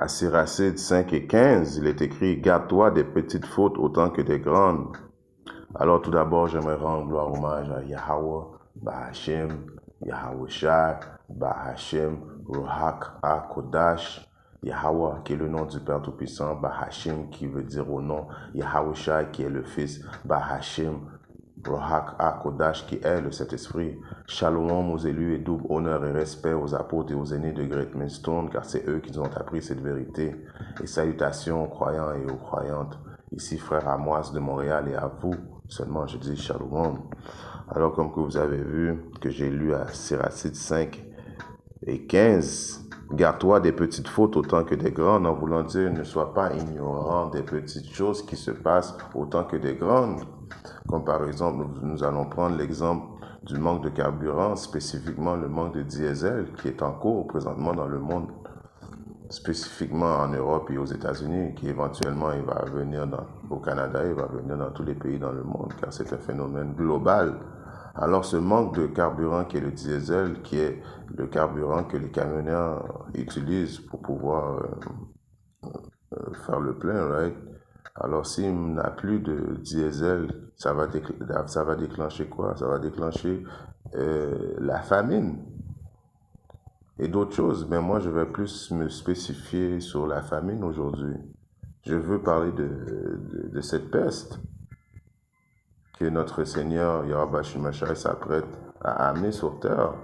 À Siracide 5 et 15, il est écrit « Garde-toi des petites fautes autant que des grandes ». Alors tout d'abord, j'aimerais rendre gloire hommage à Yahweh, Bahashem, Yahweh Shai, Bahashem, Rohak HaKodash, Yahweh qui est le nom du Père Tout-Puissant, Bahashem qui veut dire au nom, Yahweh Shai qui est le Fils, Bahashem, Rohak HaKodash qui est le Saint-Esprit. Shalom aux élus et double honneur et respect aux apôtres et aux aînés de Great Millstone, car c'est eux qui nous ont appris cette vérité. Et salutations aux croyants et aux croyantes. Ici, frère Amoas de Montréal, et à vous seulement je dis Shalom. Alors, comme que vous avez vu, que j'ai lu à Siracide 5 et 15, garde-toi des petites fautes autant que des grandes, en voulant dire ne sois pas ignorant des petites choses qui se passent autant que des grandes. Comme par exemple, nous allons prendre l'exemple du manque de carburant, spécifiquement le manque de diesel qui est en cours présentement dans le monde, spécifiquement en Europe et aux États-Unis, qui éventuellement il va venir au Canada, il va venir dans tous les pays dans le monde, car c'est un phénomène global. Alors ce manque de carburant qui est le diesel, qui est le carburant que les camionneurs utilisent pour pouvoir faire le plein, right? Alors s'il n'a plus de diesel, ça va déclencher quoi? Ça va déclencher la famine et d'autres choses. Mais moi, je vais plus me spécifier sur la famine aujourd'hui. Je veux parler de cette peste que notre Seigneur Yahweh Shimashai s'apprête à amener sur terre.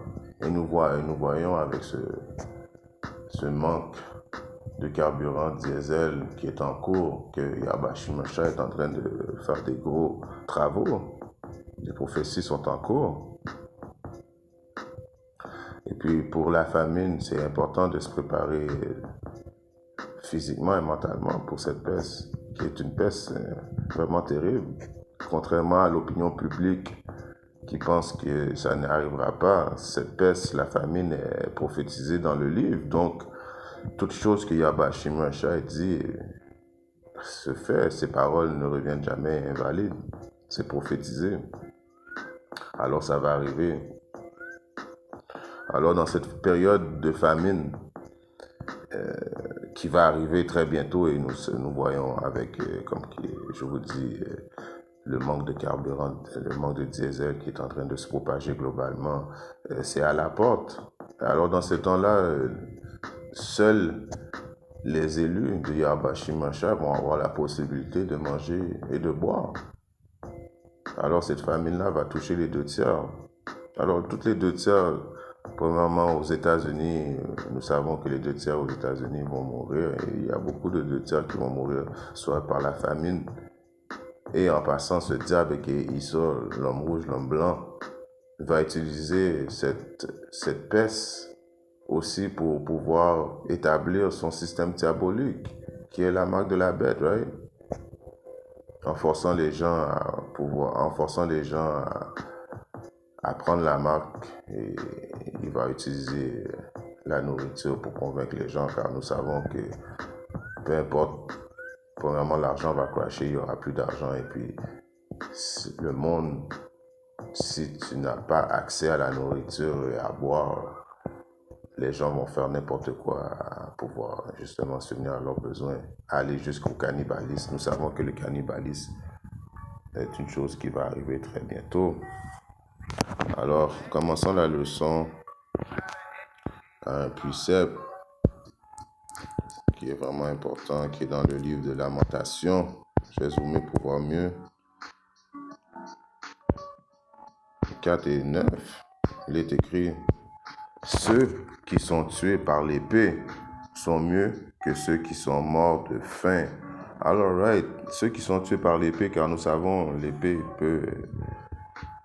Et nous voyons avec ce manque de carburant diesel qui est en cours, que Yahweh Shimashai est en train de faire des gros travaux. Les prophéties sont en cours. Et puis pour la famine, c'est important de se préparer physiquement et mentalement pour cette peste, qui est une peste vraiment terrible. Contrairement à l'opinion publique qui pense que ça n'arrivera pas, cette peste, la famine, est prophétisée dans le livre. Donc, toute chose que Yahweh Shimashai dit se fait, ses paroles ne reviennent jamais invalides. C'est prophétisé. Alors ça va arriver. Alors dans cette période de famine qui va arriver très bientôt, et nous voyons avec, comme je vous dis, le manque de carburant, le manque de diesel qui est en train de se propager globalement, c'est à la porte. Alors dans ce temps-là, seuls les élus de Yahweh Shimashai vont avoir la possibilité de manger et de boire. Alors cette famine-là va toucher les 2/3. Alors toutes les 2/3, premièrement aux États-Unis, nous savons que les 2/3 aux États-Unis vont mourir, et il y a beaucoup de 2/3 qui vont mourir soit par la famine, et en passant, ce diable qui est Esau, l'homme rouge, l'homme blanc, va utiliser cette peste aussi pour pouvoir établir son système diabolique, qui est la marque de la bête, right? En forçant les gens à prendre la marque, et il va utiliser la nourriture pour convaincre les gens, car nous savons que peu importe, premièrement, l'argent va crasher, il n'y aura plus d'argent, et puis le monde, si tu n'as pas accès à la nourriture et à boire, les gens vont faire n'importe quoi pour pouvoir justement subvenir à leurs besoins, aller jusqu'au cannibalisme. Nous savons que le cannibalisme est une chose qui va arriver très bientôt. Alors, commençons la leçon à un précepte qui est vraiment important, qui est dans le livre de Lamentation. Je vais zoomer pour voir mieux. 4 et 9, il est écrit « Ceux qui sont tués par l'épée sont mieux que ceux qui sont morts de faim. » Alors, right, ceux qui sont tués par l'épée, car nous savons l'épée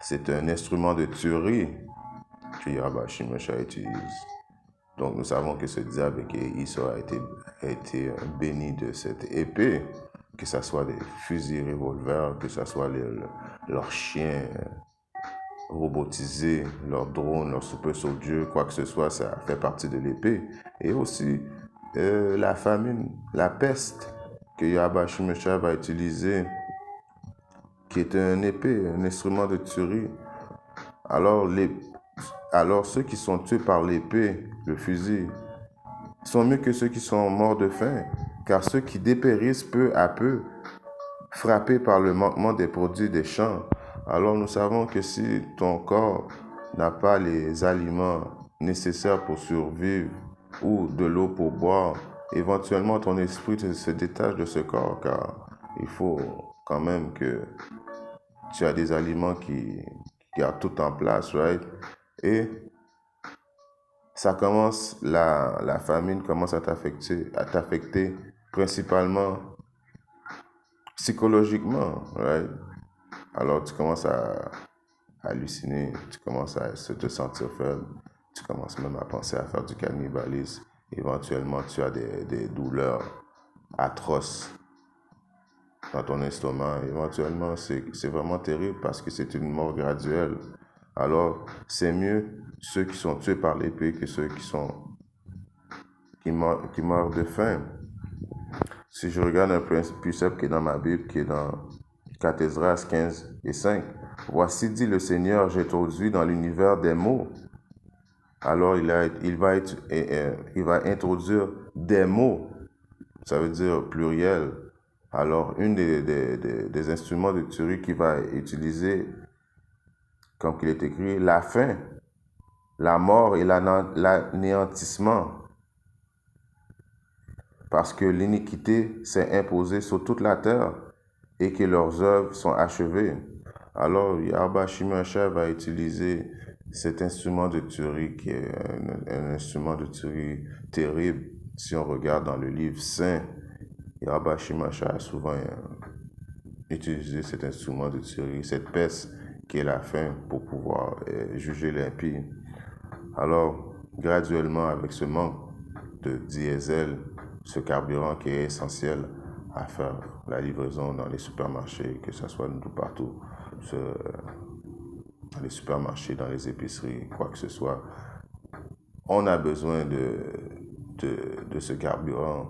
c'est un instrument de tuerie que Yahweh Shimashai utilise. Donc nous savons que ce diable qui est Esau a été béni de cette épée, que ce soit des fusils revolvers, que ce soit leurs chiens robotisés, leurs drones, leurs super soldiers, quoi que ce soit, ça fait partie de l'épée. Et aussi la famine, la peste que Yahweh Shimashai va utiliser, qui est un épée, un instrument de tuerie. Alors ceux qui sont tués par l'épée, le fusil, sont mieux que ceux qui sont morts de faim, car ceux qui dépérissent peu à peu, frappés par le manquement des produits des champs. Alors nous savons que si ton corps n'a pas les aliments nécessaires pour survivre ou de l'eau pour boire, éventuellement ton esprit se détache de ce corps, car il faut quand même que tu as des aliments qui gardent tout en place, right? Et la famine commence à t'affecter principalement psychologiquement, right? Alors tu commences à halluciner, tu commences à te sentir faible, tu commences même à penser à faire du cannibalisme. Éventuellement, tu as des douleurs atroces dans ton estomac. Éventuellement, c'est vraiment terrible parce que c'est une mort graduelle. Alors, c'est mieux ceux qui sont tués par l'épée que ceux qui meurent de faim. Si je regarde un précepte qui est dans ma Bible, qui est dans 4 Esdras 15 et 5, voici dit le Seigneur, j'introduis dans l'univers des mots. Alors il va introduire des mots, ça veut dire pluriel. Alors une des instruments de tuerie qu'il va utiliser, comme il est écrit, la faim, la mort et l'anéantissement. Parce que l'iniquité s'est imposée sur toute la terre et que leurs œuvres sont achevées. Alors, Yahweh Shimashah va utiliser cet instrument de tuerie qui est un instrument de tuerie terrible. Si on regarde dans le livre saint, Yahweh Shimashah a souvent utilisé cet instrument de tuerie, cette peste qui est la faim pour pouvoir juger l'impie. Alors, graduellement, avec ce manque de diesel, ce carburant qui est essentiel à faire la livraison dans les supermarchés, que ce soit nous partout, dans les supermarchés, dans les épiceries, quoi que ce soit, on a besoin de ce carburant.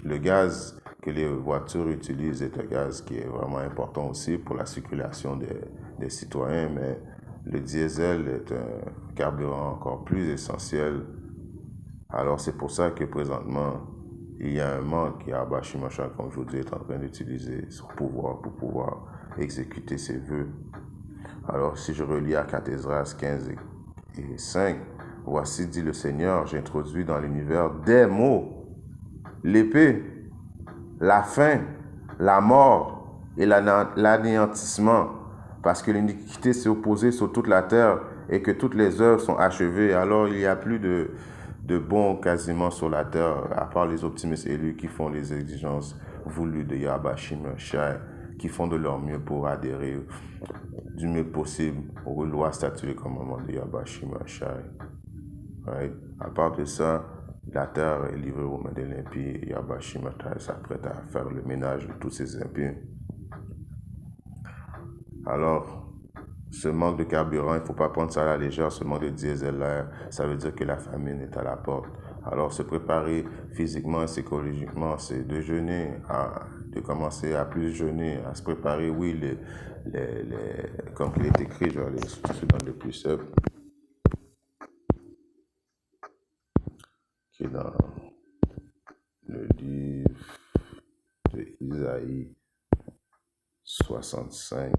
Le gaz que les voitures utilisent est un gaz qui est vraiment important aussi pour la circulation des citoyens, mais le diesel est un carburant encore plus essentiel. Alors c'est pour ça que présentement, il y a un manque et Yahweh Shimashah, comme je vous dis, est en train d'utiliser son pouvoir pour pouvoir exécuter ses vœux. Alors si je relis à 4 Esdras 15 et 5, voici dit le Seigneur, j'introduis dans l'univers des mots, l'épée, la faim, la mort et l'anéantissement, parce que l'iniquité s'est opposée sur toute la terre et que toutes les œuvres sont achevées. Alors il n'y a plus de bons quasiment sur la terre, à part les optimistes élus qui font les exigences voulues de Yahweh Shimashah, qui font de leur mieux pour adhérer du mieux possible aux lois, statuts et commandements de Yahweh Shimashah. Right? À part de ça, la terre est livrée aux mains de l'impie et Yahweh Shimashah s'apprête à faire le ménage de tous ces impies. Alors, ce manque de carburant, il ne faut pas prendre ça à la légère, ce manque de diesel là, ça veut dire que la famine est à la porte. Alors, se préparer physiquement et psychologiquement, c'est de jeûner, de commencer à plus jeûner, à se préparer, oui, comme il est écrit, je vais aller dans le plus simple, qui est dans le livre de Isaïe 65.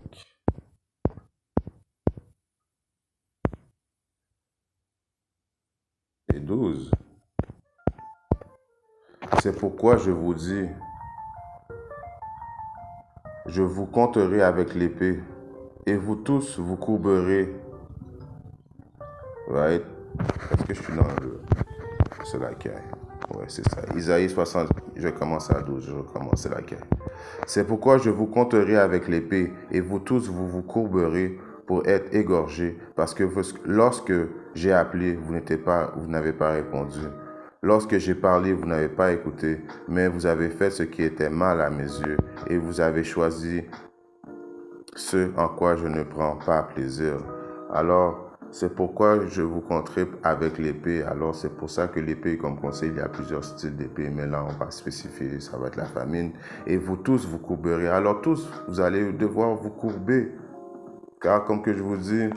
Et 12. C'est pourquoi je vous dis, je vous compterai avec l'épée, et vous tous vous courberez. Right? Est-ce que je suis dans le... C'est laquelle? Ouais, c'est ça. Isaïe 60, je commence à 12, je recommence, c'est laquelle? C'est pourquoi je vous compterai avec l'épée, et vous tous vous vous courberez pour être égorgés, parce que lorsque j'ai appelé, vous n'avez pas répondu. Lorsque j'ai parlé, vous n'avez pas écouté, mais vous avez fait ce qui était mal à mes yeux, et vous avez choisi ce en quoi je ne prends pas plaisir. Alors, c'est pourquoi je vous compterai avec l'épée. Alors, c'est pour ça que l'épée, comme conseil, il y a plusieurs styles d'épée, mais là, on va spécifier, ça va être la famine. Et vous tous, vous courberez. Alors, tous, vous allez devoir vous courber. Car, comme que je vous dis,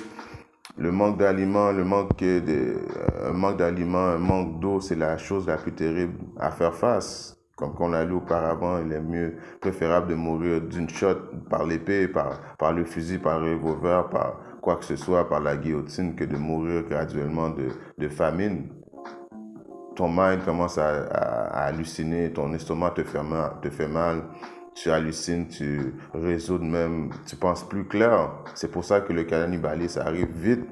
Le manque d'aliments, un manque d'aliments, un manque d'eau, c'est la chose la plus terrible à faire face. Comme on l'a lu auparavant, il est mieux préférable de mourir d'une shot par l'épée, par le fusil, par le revolver, par quoi que ce soit, par la guillotine, que de mourir graduellement de famine. Ton mind commence à halluciner, ton estomac te fait mal, tu hallucines, tu résous même, tu penses plus clair. C'est pour ça que le cannibalisme arrive vite,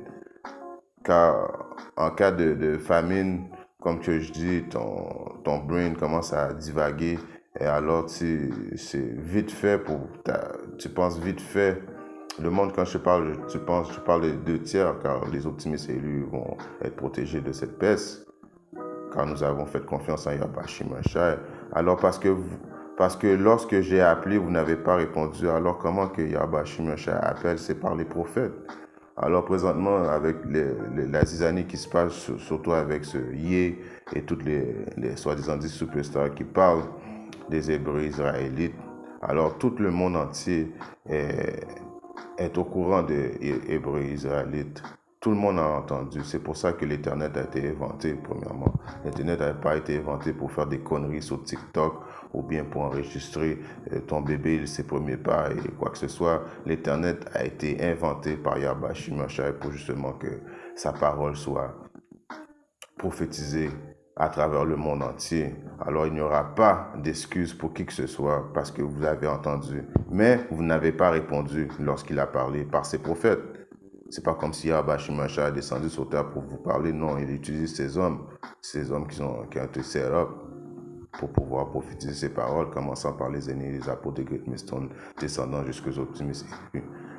car en cas de famine, comme que je dis, ton brain commence à divaguer et alors c'est vite fait tu penses vite fait. Le monde, quand je parle, je parle de 2 tiers, car les optimistes élus vont être protégés de cette peste, car nous avons fait confiance en Yahweh Shimashai. Alors parce que lorsque j'ai appelé, vous n'avez pas répondu. Alors comment que Yahweh Shimashai appelle? C'est par les prophètes. Alors présentement, avec la zizanie qui se passe, surtout avec ce Yé et toutes les soi-disant 10 superstars qui parlent des Hébreux israélites, alors tout le monde entier est au courant des Hébreux israélites. Tout le monde a entendu. C'est pour ça que l'Internet a été inventé, premièrement. L'Internet n'a pas été inventé pour faire des conneries sur TikTok ou bien pour enregistrer ton bébé, ses premiers pas et quoi que ce soit. L'Internet a été inventé par Yahweh Shimashai pour justement que sa parole soit prophétisée à travers le monde entier. Alors il n'y aura pas d'excuses pour qui que ce soit parce que vous avez entendu. Mais vous n'avez pas répondu lorsqu'il a parlé par ses prophètes. C'est pas comme si Yahweh Shimashai est descendu sur terre pour vous parler. Non, il utilise ces hommes qui ont été set up pour pouvoir prophétiser ses paroles, commençant par les aînés, les apôtres de Great Millstone, descendant jusqu'aux optimistes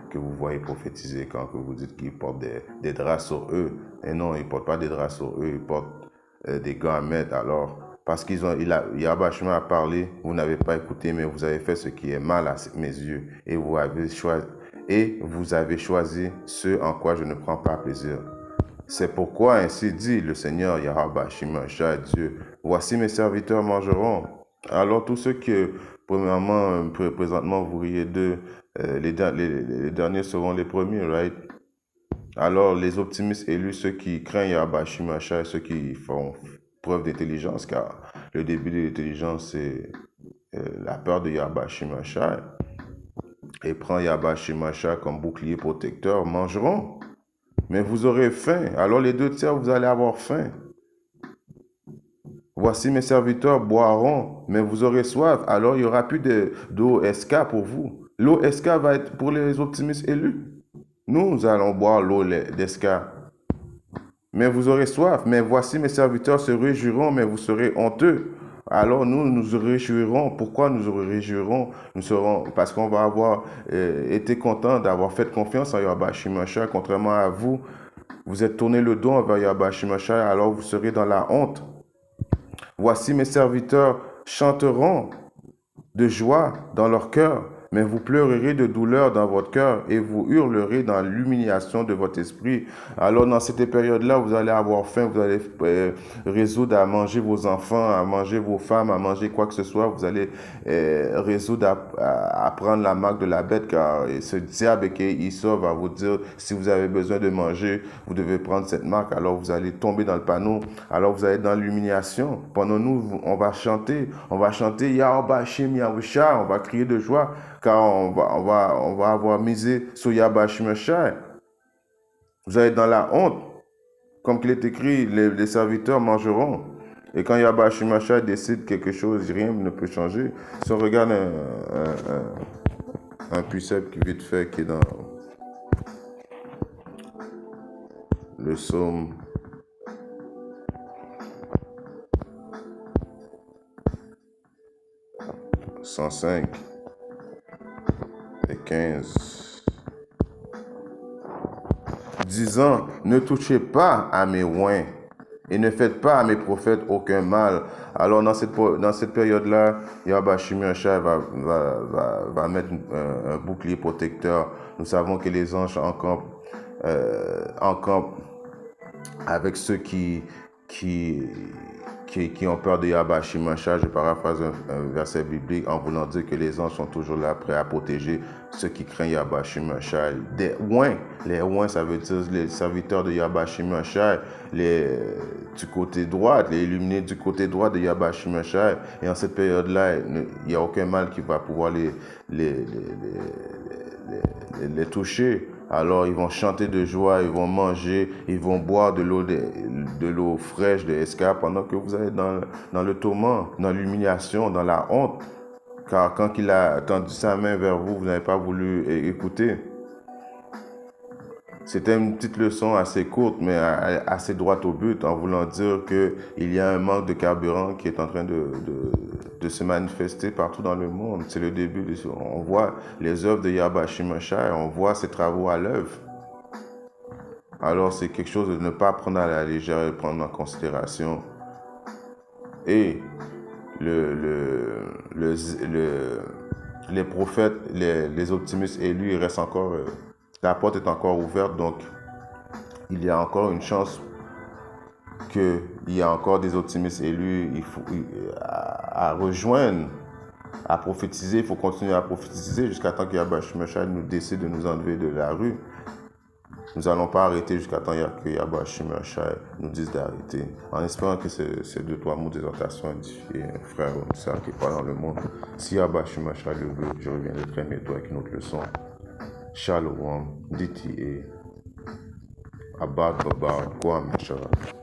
que vous voyez prophétiser quand que vous dites qu'ils portent des draps sur eux. Et non, ils ne portent pas des draps sur eux, ils portent des garments. Alors, parce Yahweh Shimashai a parlé, vous n'avez pas écouté, mais vous avez fait ce qui est mal à mes yeux. Et vous avez choisi ce en quoi je ne prends pas plaisir. C'est pourquoi ainsi dit le Seigneur Yahweh Shimashai, Dieu, voici mes serviteurs mangeront. Alors tous ceux que, premièrement, présentement, vous riez d'eux, les derniers seront les premiers, right? Alors les optimistes élus, ceux qui craignent Yahweh Shimashai, ceux qui font preuve d'intelligence, car le début de l'intelligence, c'est la peur de Yahweh Shimashai, et prend Yahweh Shimashai comme bouclier protecteur, mangeront. Mais vous aurez faim. Alors les 2 tiers, vous allez avoir faim. Voici mes serviteurs boiront, mais vous aurez soif. Alors il n'y aura plus d'eau SK pour vous. L'eau SK va être pour les optimistes élus. Nous allons boire l'eau d'SK. Mais vous aurez soif. Mais voici mes serviteurs se réjouiront, mais vous serez honteux. Alors nous réjouirons. Pourquoi nous réjouirons? Nous serons, parce qu'on va avoir été content d'avoir fait confiance en Yahweh Shimashai, contrairement à vous. Vous êtes tourné le dos envers Yahweh Shimashai, alors vous serez dans la honte. Voici mes serviteurs chanteront de joie dans leur cœur, mais vous pleurerez de douleur dans votre cœur et vous hurlerez dans l'humiliation de votre esprit. Alors dans cette période-là, vous allez avoir faim, vous allez résoudre à manger vos enfants, à manger vos femmes, à manger quoi que ce soit. Vous allez résoudre à prendre la marque de la bête, car ce diable qui Esau va vous dire, si vous avez besoin de manger, vous devez prendre cette marque. Alors vous allez tomber dans le panneau. Alors vous allez être dans l'humiliation. Pendant nous, on va chanter Yahweh Shim Yahushua, on va crier de joie, car on va avoir misé sur Yahweh Shimashai. Vous allez être dans la honte. Comme il est écrit, les serviteurs mangeront. Et quand Yahweh Shimashai décide quelque chose, rien ne peut changer. Si on regarde un precept qui vite fait, qui est dans le psaume 105 et 15, disant, ne touchez pas à mes oins et ne faites pas à mes prophètes aucun mal. Alors dans cette période-là, Yahweh Shimashai va mettre un bouclier protecteur. Nous savons que les anges encampent avec ceux qui qui ont peur de Yahweh Shimashah. Je paraphrase un verset biblique en voulant dire que les anges sont toujours là, prêts à protéger ceux qui craignent Yahweh Shimashah. Des oins, les oins, ça veut dire les serviteurs de Yahweh Shimashah, du côté droit, les illuminés du côté droit de Yahweh Shimashah. Et en cette période-là, il n'y a aucun mal qui va pouvoir les toucher. Alors ils vont chanter de joie, ils vont manger, ils vont boire de l'eau fraîche de Esca pendant que vous êtes dans le tourment, dans l'humiliation, dans la honte. Car quand il a tendu sa main vers vous, vous n'avez pas voulu écouter. C'était une petite leçon assez courte, mais assez droite au but, en voulant dire qu'il y a un manque de carburant qui est en train de se manifester partout dans le monde. C'est le début. On voit les œuvres de Yahweh Shimashah, on voit ses travaux à l'œuvre. Alors c'est quelque chose de ne pas prendre à la légère et prendre en considération. Et les prophètes, les optimistes élus, il reste encore... la porte est encore ouverte, donc il y a encore une chance qu'il y a encore des optimistes élus à rejoindre, à prophétiser. Il faut continuer à prophétiser jusqu'à temps que Yahweh Shimashah nous décide de nous enlever de la rue. Nous n'allons pas arrêter jusqu'à temps que Yahweh Shimashah nous dise d'arrêter. En espérant que ces 2-3 mots d'exhortation édifient un frère ou une sœur qui est pas dans le monde. Si Yahweh Shimashah le veut, je reviendrai très bientôt avec une autre leçon. Shalom, DTA, Abad Babar, Kwame Shalom.